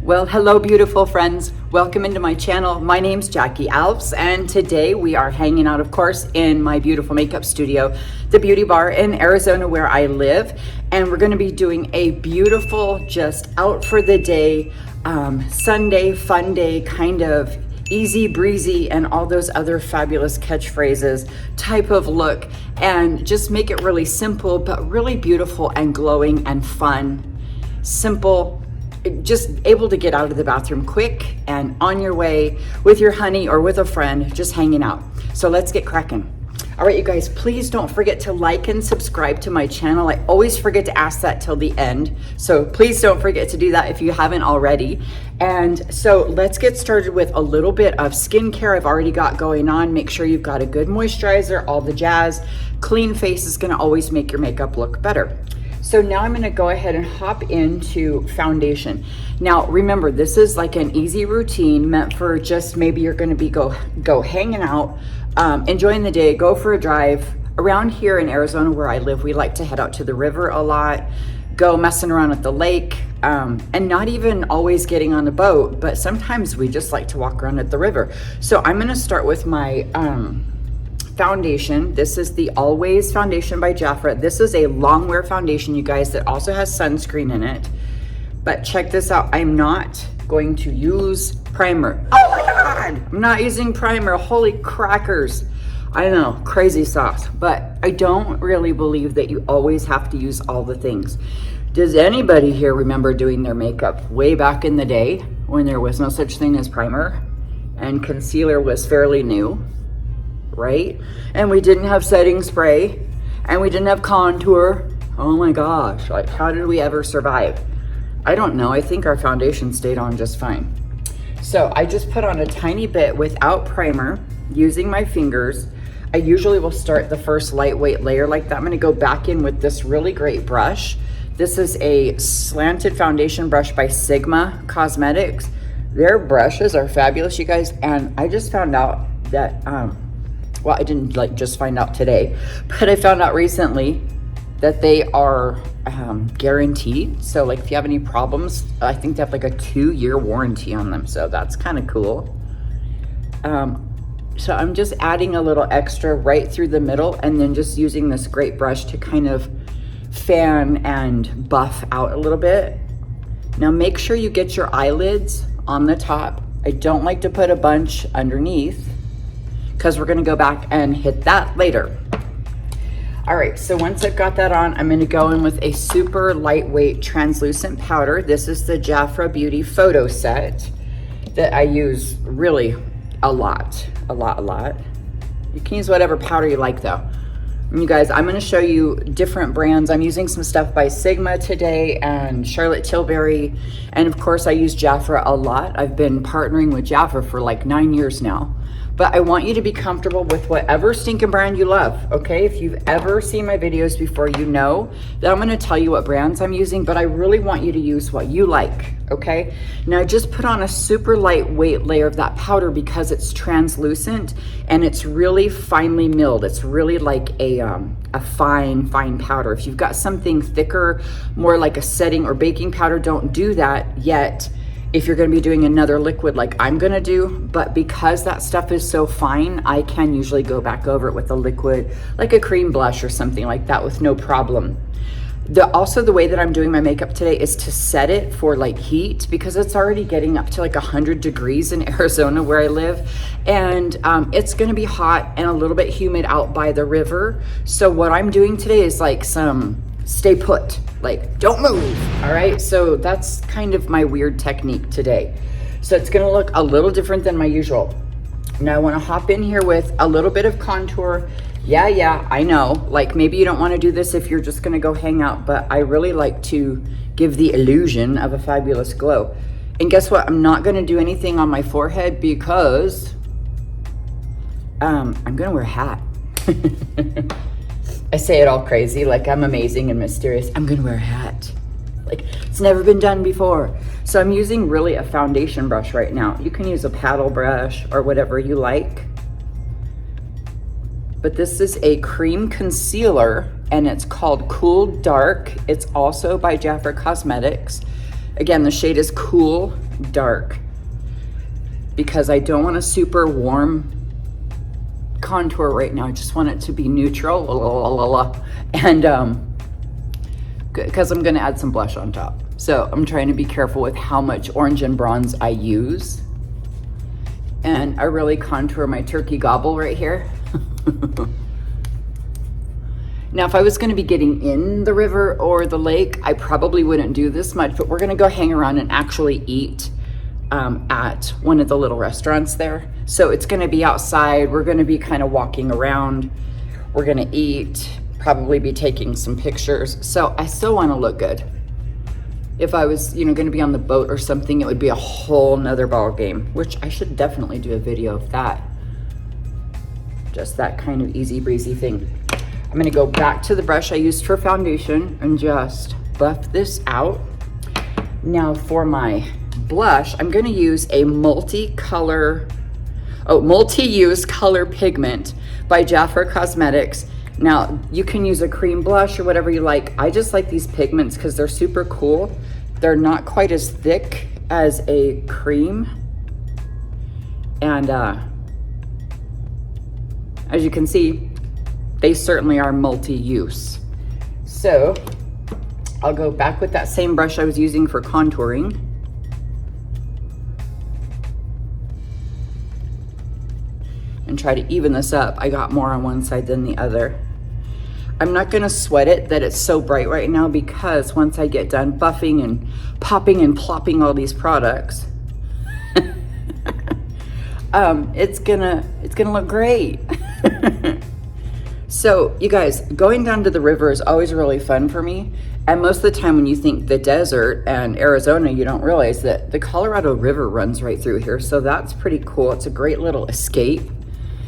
Well, hello beautiful friends. Welcome into my channel. My name's Jackie Alves, and today we are hanging out, of course, in my beautiful makeup studio, the Beauty Bar in Arizona where I live. And we're gonna be doing a beautiful, just out for the day, Sunday fun day, kind of easy breezy and all those other fabulous catchphrases type of look, and just make it really simple, but really beautiful and glowing and fun. Simple, just able to get out of the bathroom quick and on your way with your honey or with a friend, just hanging out. So let's get cracking. All right, you guys, please don't forget to like and subscribe to my channel. I always forget to ask that till the end. So please don't forget to do that if you haven't already. And so let's get started with a little bit of skincare I've already got going on. Make sure you've got a good moisturizer, all the jazz. Clean face is gonna always make your makeup look better. So now I'm gonna go ahead and hop into foundation. Now remember, this is like an easy routine meant for just maybe you're gonna be go hanging out, enjoying the day, go for a drive. Around here in Arizona where I live, we like to head out to the river a lot, go messing around at the lake, and not even always getting on the boat, but sometimes we just like to walk around at the river. So I'm gonna start with my foundation. This is the Alves foundation by Jafra. This is a long wear foundation, you guys, that also has sunscreen in it. But check this out. I'm not going to use primer. Oh my God, I'm not using primer. Holy crackers. I know, crazy sauce. But I don't really believe that you always have to use all the things. Does anybody here remember doing their makeup way back in the day when there was no such thing as primer and concealer was fairly new? Right? And we didn't have setting spray and we didn't have contour. Oh my gosh, like how did we ever survive? I don't know. I think our foundation stayed on just fine. So I just put on a tiny bit without primer using my fingers. I usually will start the first lightweight layer like that. I'm gonna go back in with this really great brush. This is a slanted foundation brush by Sigma Cosmetics. Their brushes are fabulous, you guys. And I just found out that, well, I didn't like just find out today, but I found out recently that they are guaranteed. So like if you have any problems, I think they have like a 2-year warranty on them. So that's kind of cool. So I'm just adding a little extra right through the middle and then just using this great brush to kind of fan and buff out a little bit. Now make sure you get your eyelids on the top. I don't like to put a bunch underneath, because we're gonna go back and hit that later. All right, so once I've got that on, I'm gonna go in with a super lightweight translucent powder. This is the Jafra Beauty Photo Set that I use really a lot. You can use whatever powder you like though. And you guys, I'm gonna show you different brands. I'm using some stuff by Sigma today and Charlotte Tilbury. And of course I use Jafra a lot. I've been partnering with Jafra for like 9 years now. But I want you to be comfortable with whatever stinking brand you love, okay? If you've ever seen my videos before, you know that I'm gonna tell you what brands I'm using, but I really want you to use what you like, okay? Now just put on a super lightweight layer of that powder because it's translucent and it's really finely milled. It's really like a fine powder. If you've got something thicker, more like a setting or baking powder, don't do that yet if you're gonna be doing another liquid like I'm gonna do, but because that stuff is so fine, I can usually go back over it with a liquid, like a cream blush or something like that with no problem. Also, the way that I'm doing my makeup today is to set it for like heat because it's already getting up to like 100 degrees in Arizona where I live. And it's gonna be hot and a little bit humid out by the river. So what I'm doing today is like some stay put, like don't move. All right, so that's kind of my weird technique today. So it's gonna look a little different than my usual. Now I wanna hop in here with a little bit of contour. Yeah, I know, like maybe you don't wanna do this if you're just gonna go hang out, but I really like to give the illusion of a fabulous glow. And guess what? I'm not gonna do anything on my forehead because I'm gonna wear a hat. I say it all crazy, like I'm amazing and mysterious. I'm gonna wear a hat. Like it's never been done before. So I'm using really a foundation brush right now. You can use a paddle brush or whatever you like. But this is a cream concealer and it's called Cool Dark. It's also by Jafra Cosmetics. Again, the shade is Cool dark because I don't want a super warm contour right now. I just want it to be neutral, and because I'm gonna add some blush on top. So I'm trying to be careful with how much orange and bronze I use. And I really contour my turkey gobble right here. Now, if I was gonna be getting in the river or the lake, I probably wouldn't do this much, but we're gonna go hang around and actually eat at one of the little restaurants there. So it's gonna be outside. We're gonna be kind of walking around. We're gonna eat, probably be taking some pictures. So I still wanna look good. If I was, gonna be on the boat or something, it would be a whole nother ball game, which I should definitely do a video of that. Just that kind of easy breezy thing. I'm gonna go back to the brush I used for foundation and just buff this out. Now for my blush, I'm gonna use a multi-use color pigment by Jafra Cosmetics. Now you can use a cream blush or whatever you like. I just like these pigments because they're super cool. They're not quite as thick as a cream. And as you can see, they certainly are multi-use. So I'll go back with that same brush I was using for contouring. And try to even this up. I got more on one side than the other. I'm not gonna sweat it that it's so bright right now because once I get done buffing and popping and plopping all these products, it's gonna look great. So you guys, going down to the river is always really fun for me. And most of the time when you think the desert and Arizona, you don't realize that the Colorado River runs right through here. So that's pretty cool. It's a great little escape.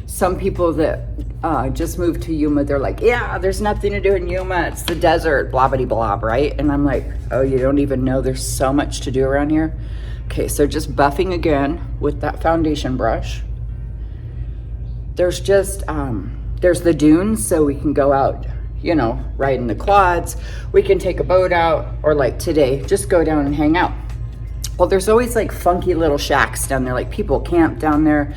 Some people that just moved to Yuma, they're like, yeah, there's nothing to do in Yuma. It's the desert, blah, blah, blah, right? And I'm like, oh, you don't even know there's so much to do around here. Okay, so just buffing again with that foundation brush. There's just, there's the dunes, so we can go out, ride in the quads. We can take a boat out, or like today, just go down and hang out. Well, there's always like funky little shacks down there, like people camp down there.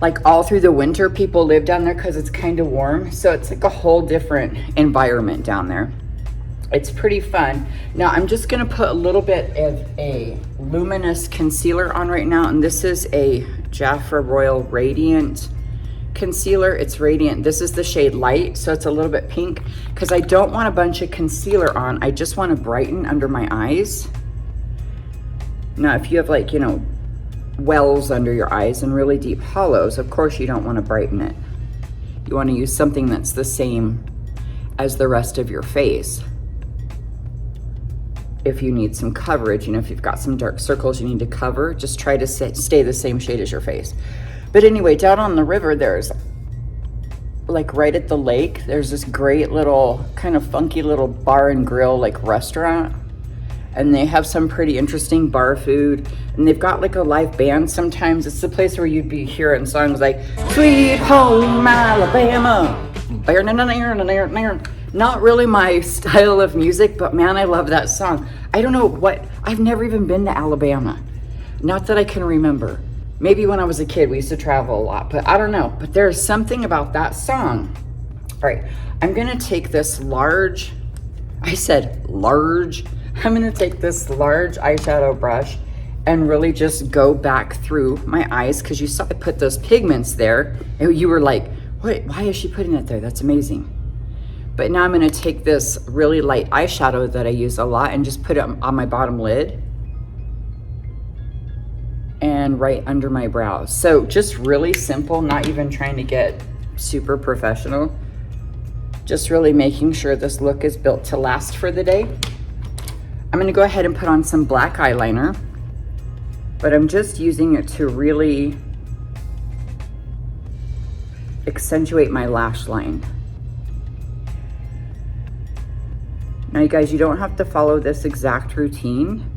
Like all through the winter, people live down there because it's kind of warm. So it's like a whole different environment down there. It's pretty fun. Now I'm just gonna put a little bit of a luminous concealer on right now. And this is a Jafra Royal Radiant concealer. It's radiant. This is the shade Light, so it's a little bit pink because I don't want a bunch of concealer on. I just want to brighten under my eyes. Now, if you have like, wells under your eyes and really deep hollows, of course you don't want to brighten it. You want to use something that's the same as the rest of your face. If you need some coverage, if you've got some dark circles you need to cover, just try to stay the same shade as your face. But anyway, down on the river, there's like right at the lake, there's this great little kind of funky little bar and grill like restaurant. And they have some pretty interesting bar food. And they've got like a live band sometimes. It's the place where you'd be hearing songs like Sweet Home Alabama. Not really my style of music, but man, I love that song. I don't know I've never even been to Alabama. Not that I can remember. Maybe when I was a kid, we used to travel a lot, but I don't know. But there's something about that song. All right, I'm gonna take this large, I'm gonna take this large eyeshadow brush and really just go back through my eyes because you saw I put those pigments there and you were like, why is she putting it there? That's amazing. But now I'm gonna take this really light eyeshadow that I use a lot and just put it on my bottom lid and right under my brows. So just really simple, not even trying to get super professional. Just really making sure this look is built to last for the day. I'm gonna go ahead and put on some black eyeliner, but I'm just using it to really accentuate my lash line. Now you guys, you don't have to follow this exact routine.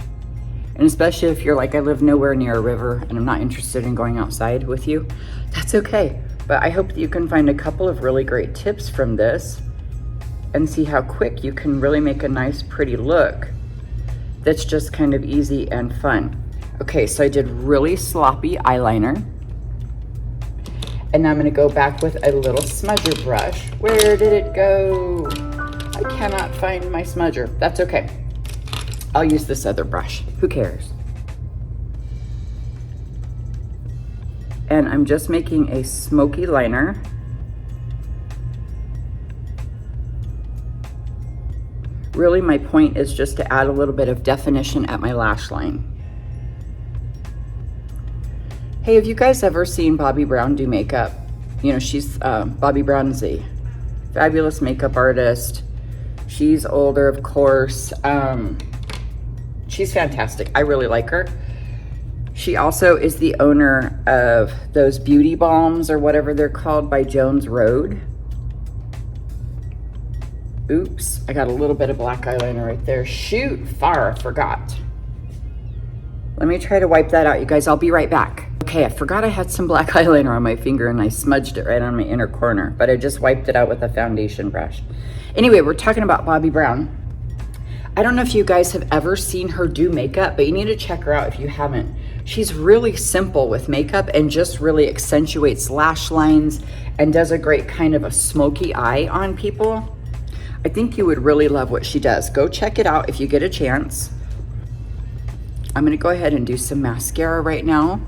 And especially if you're like, I live nowhere near a river and I'm not interested in going outside with you, that's okay. But I hope that you can find a couple of really great tips from this and see how quick you can really make a nice, pretty look that's just kind of easy and fun. Okay, so I did really sloppy eyeliner. And now I'm gonna go back with a little smudger brush. Where did it go? I cannot find my smudger. That's okay. I'll use this other brush. Who cares? And I'm just making a smoky liner. Really, my point is just to add a little bit of definition at my lash line. Hey, have you guys ever seen Bobbi Brown do makeup? You know, she's, Bobbi Brown is a fabulous makeup artist. She's older, of course. She's fantastic. I really like her. She also is the owner of those beauty balms or whatever they're called by Jones Road. Oops, I got a little bit of black eyeliner right there. Shoot, I forgot. Let me try to wipe that out, you guys. I'll be right back. Okay, I forgot I had some black eyeliner on my finger and I smudged it right on my inner corner, but I just wiped it out with a foundation brush. Anyway, we're talking about Bobbi Brown. I don't know if you guys have ever seen her do makeup, but you need to check her out if you haven't. She's really simple with makeup and just really accentuates lash lines and does a great kind of a smoky eye on people. I think you would really love what she does. Go check it out if you get a chance. I'm gonna go ahead and do some mascara right now.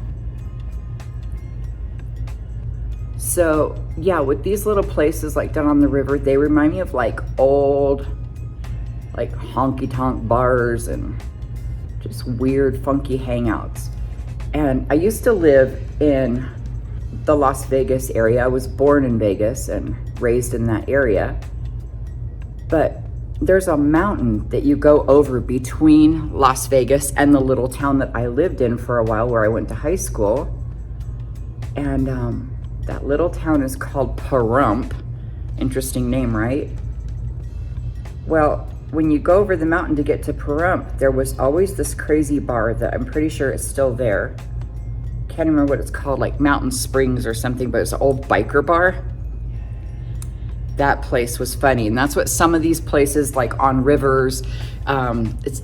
So yeah, with these little places like down on the river, they remind me of like old, like honky-tonk bars and just weird, funky hangouts. And I used to live in the Las Vegas area. I was born in Vegas and raised in that area. But there's a mountain that you go over between Las Vegas and the little town that I lived in for a while where I went to high school. And that little town is called Pahrump. Interesting name, right? Well, when you go over the mountain to get to Pahrump, there was always this crazy bar that I'm pretty sure is still there. Can't remember what it's called, like Mountain Springs or something, but it's an old biker bar. That place was funny, and that's what some of these places like on rivers, it's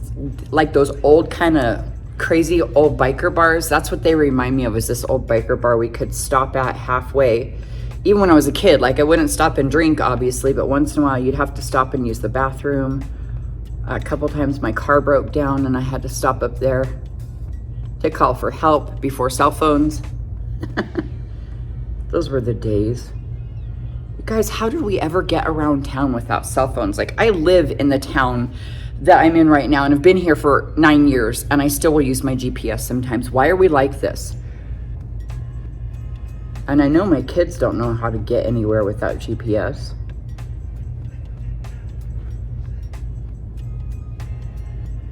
like those old kind of crazy old biker bars. That's what they remind me of, is this old biker bar we could stop at halfway. Even when I was a kid, like I wouldn't stop and drink obviously, but once in a while you'd have to stop and use the bathroom. A couple times my car broke down and I had to stop up there to call for help before cell phones. Those were the days. Guys, how did we ever get around town without cell phones? Like, I live in the town that I'm in right now and have been here for 9 years, and I still will use my GPS sometimes. Why are we like this? And I know my kids don't know how to get anywhere without GPS.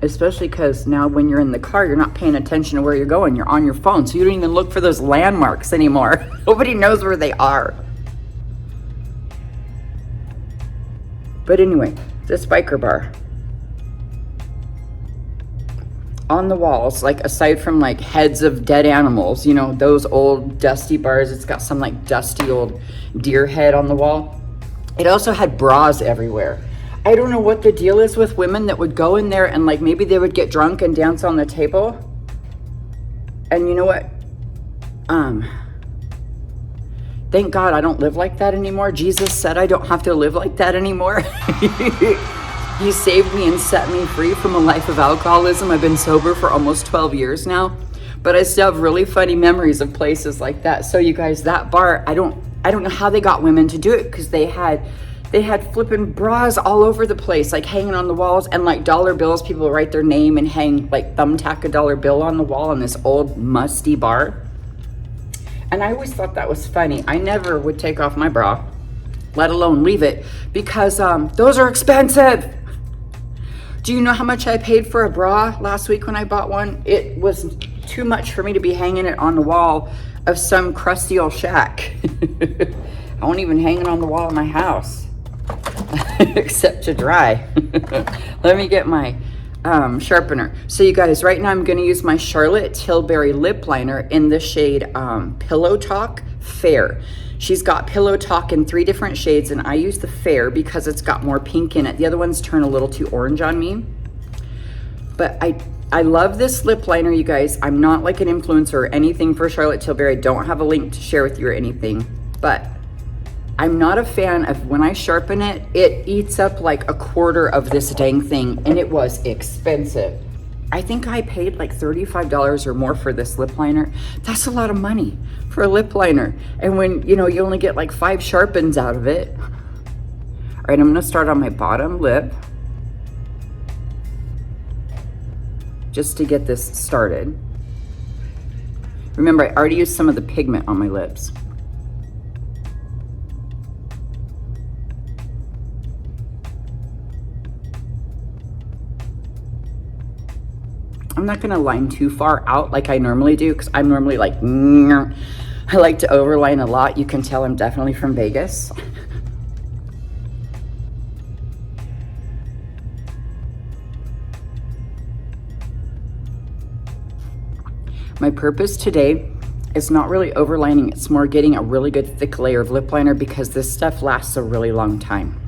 Especially because now when you're in the car, you're not paying attention to where you're going. You're on your phone, so you don't even look for those landmarks anymore. Nobody knows where they are. But anyway, this biker bar. On the walls, like aside from like heads of dead animals, you know, those old dusty bars, it's got some like dusty old deer head on the wall. It also had bras everywhere. I don't know what the deal is with women that would go in there and like maybe they would get drunk and dance on the table. And you know what? Thank God I don't live like that anymore. Jesus said I don't have to live like that anymore. He saved me and set me free from a life of alcoholism. I've been sober for almost 12 years now, but I still have really funny memories of places like that. So you guys, that bar, I don't know how they got women to do it, because they had flipping bras all over the place, like hanging on the walls, and like dollar bills. People write their name and hang like thumbtack a dollar bill on the wall in this old musty bar. And I always thought that was funny. I never would take off my bra, let alone leave it, because those are expensive. Do you know how much I paid for a bra last week when I bought one? It was too much for me to be hanging it on the wall of some crusty old shack. I won't even hang it on the wall of my house, except to dry. Let me get my sharpener. So you guys, right now I'm going to use my Charlotte Tilbury lip liner in the shade Pillow Talk Fair. She's got Pillow Talk in 3 different shades, and I use the Fair because it's got more pink in it. The other ones turn a little too orange on me. But I love this lip liner, you guys. I'm not like an influencer or anything for Charlotte Tilbury. I don't have a link to share with you or anything, but I'm not a fan of when I sharpen it, it eats up like a quarter of this dang thing, and it was expensive. I think I paid like $35 or more for this lip liner. That's a lot of money for a lip liner. And when, you know, you only get like 5 sharpens out of it. All right, I'm gonna start on my bottom lip just to get this started. Remember, I already used some of the pigment on my lips. I'm not gonna line too far out like I normally do, because I'm normally like, I like to overline a lot. You can tell I'm definitely from Vegas. My purpose today is not really overlining, it's more getting a really good thick layer of lip liner because this stuff lasts a really long time.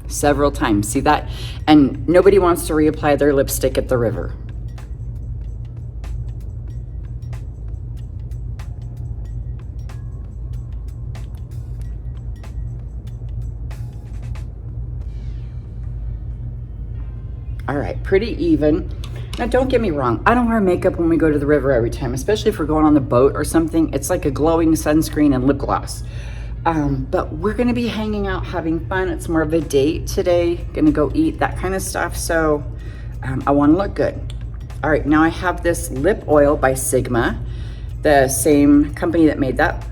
Several times, see that? And nobody wants to reapply their lipstick at the river. All right, pretty even. Now don't get me wrong, I don't wear makeup when we go to the river every time, especially if we're going on the boat or something. It's like a glowing sunscreen and lip gloss. But we're gonna be hanging out, having fun. It's more of a date today, gonna go eat, that kind of stuff. So I wanna look good. All right, now I have this lip oil by Sigma, the same company that made that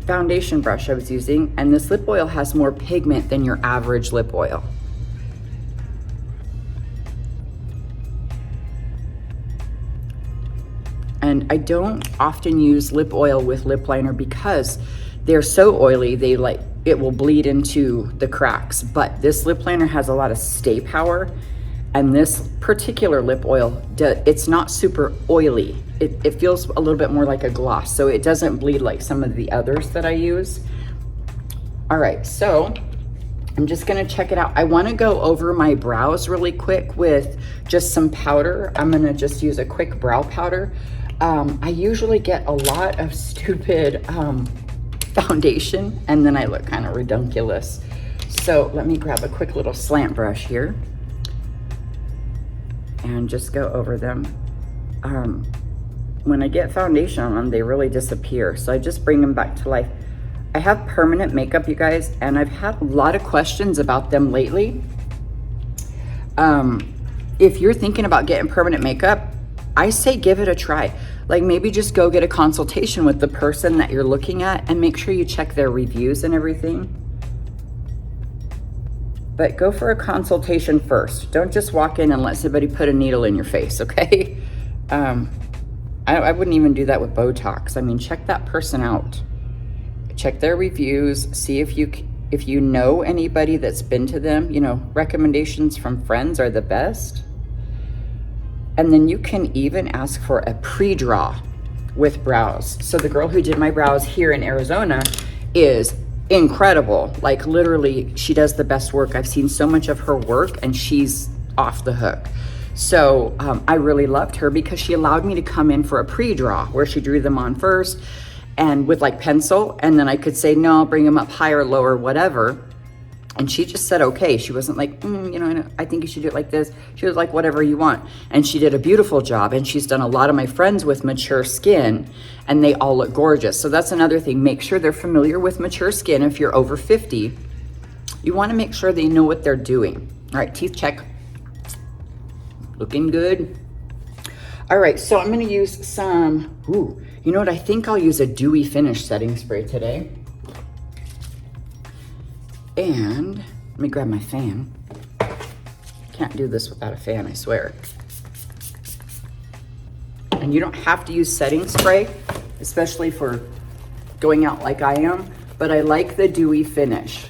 foundation brush I was using. And this lip oil has more pigment than your average lip oil. And I don't often use lip oil with lip liner because they're so oily, it will bleed into the cracks. But this lip liner has a lot of stay power, and this particular lip oil, it's not super oily. It feels a little bit more like a gloss, so it doesn't bleed like some of the others that I use. All right, so I'm just gonna check it out. I wanna go over my brows really quick with just some powder. I'm gonna just use a quick brow powder. I usually get a lot of stupid foundation, and then I look kind of redunculous. So let me grab a quick little slant brush here and just go over them. When I get foundation on them, they really disappear. So I just bring them back to life. I have permanent makeup, you guys, and I've had a lot of questions about them lately. If you're thinking about getting permanent makeup, I say give it a try. Like maybe just go get a consultation with the person that you're looking at and make sure you check their reviews and everything. But go for a consultation first. Don't just walk in and let somebody put a needle in your face, okay? I wouldn't even do that with Botox. I mean, check that person out. Check their reviews, see if you know anybody that's been to them. You know, recommendations from friends are the best. And then you can even ask for a pre-draw with brows. So the girl who did my brows here in Arizona is incredible. Like literally, she does the best work. I've seen so much of her work and she's off the hook. So I really loved her because she allowed me to come in for a pre-draw where she drew them on first and with like pencil. And then I could say, no, I'll bring them up higher, lower, whatever. And she just said, okay. She wasn't like, you know, I think you should do it like this. She was like, whatever you want. And she did a beautiful job. And she's done a lot of my friends with mature skin and they all look gorgeous. So that's another thing. Make sure they're familiar with mature skin. If you're over 50, you want to make sure they know what they're doing. All right, teeth check. Looking good. All right, so I'm going to use some, you know what? I think I'll use a dewy finish setting spray today. And let me grab my fan. Can't do this without a fan, I swear. And you don't have to use setting spray, especially for going out like I am, but I like the dewy finish.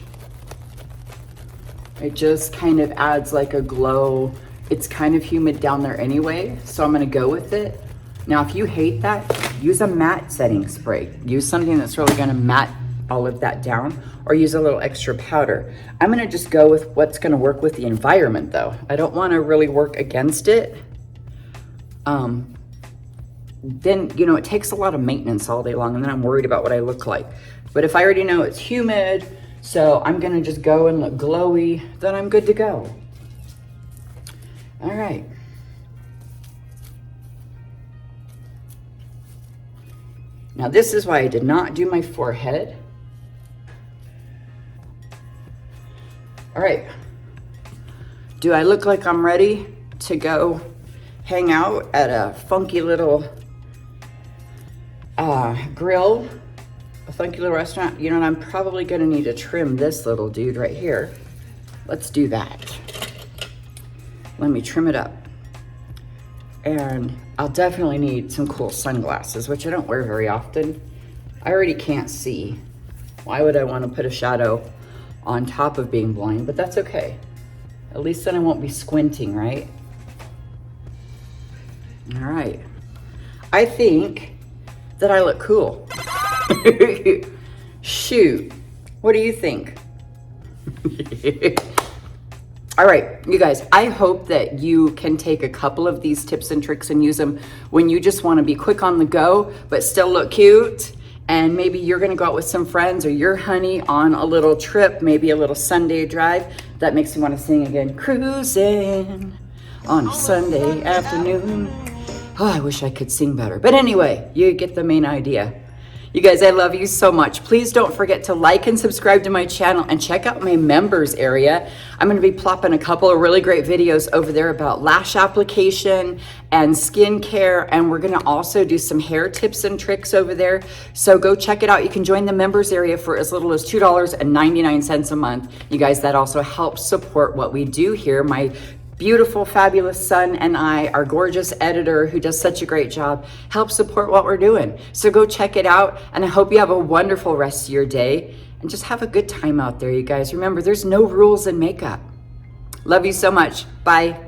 It just kind of adds like a glow. It's kind of humid down there anyway, so I'm gonna go with it. Now, if you hate that, use a matte setting spray. Use something that's really gonna matte all of that down or use a little extra powder. I'm gonna just go with what's gonna work with the environment though. I don't wanna really work against it. Then, you know, it takes a lot of maintenance all day long and then I'm worried about what I look like. But if I already know it's humid, so I'm gonna just go and look glowy, then I'm good to go. All right. Now this is why I did not do my forehead. All right. Do I look like I'm ready to go hang out at a funky little grill, a funky little restaurant? You know, and I'm probably gonna need to trim this little dude right here. Let's do that. Let me trim it up. And I'll definitely need some cool sunglasses, which I don't wear very often. I already can't see. Why would I want to put a shadow on top of being blind? But that's okay. At least then I won't be squinting, right? All right. I think that I look cool. Shoot. What do you think? All right, you guys, I hope that you can take a couple of these tips and tricks and use them when you just want to be quick on the go, but still look cute. And maybe you're going to go out with some friends or your honey on a little trip, maybe a little Sunday drive. That makes me want to sing again. Cruising on a Sunday afternoon. Oh, I wish I could sing better. But anyway, you get the main idea. You guys, I love you so much. Please don't forget to like and subscribe to my channel and check out my members area. I'm gonna be plopping a couple of really great videos over there about lash application and skincare, and we're gonna also do some hair tips and tricks over there. So go check it out. You can join the members area for as little as $2.99 a month. You guys, that also helps support what we do here. My beautiful, fabulous son and I, our gorgeous editor who does such a great job, help support what we're doing. So go check it out, and I hope you have a wonderful rest of your day and just have a good time out there, you guys. Remember, there's no rules in makeup. Love you so much. Bye.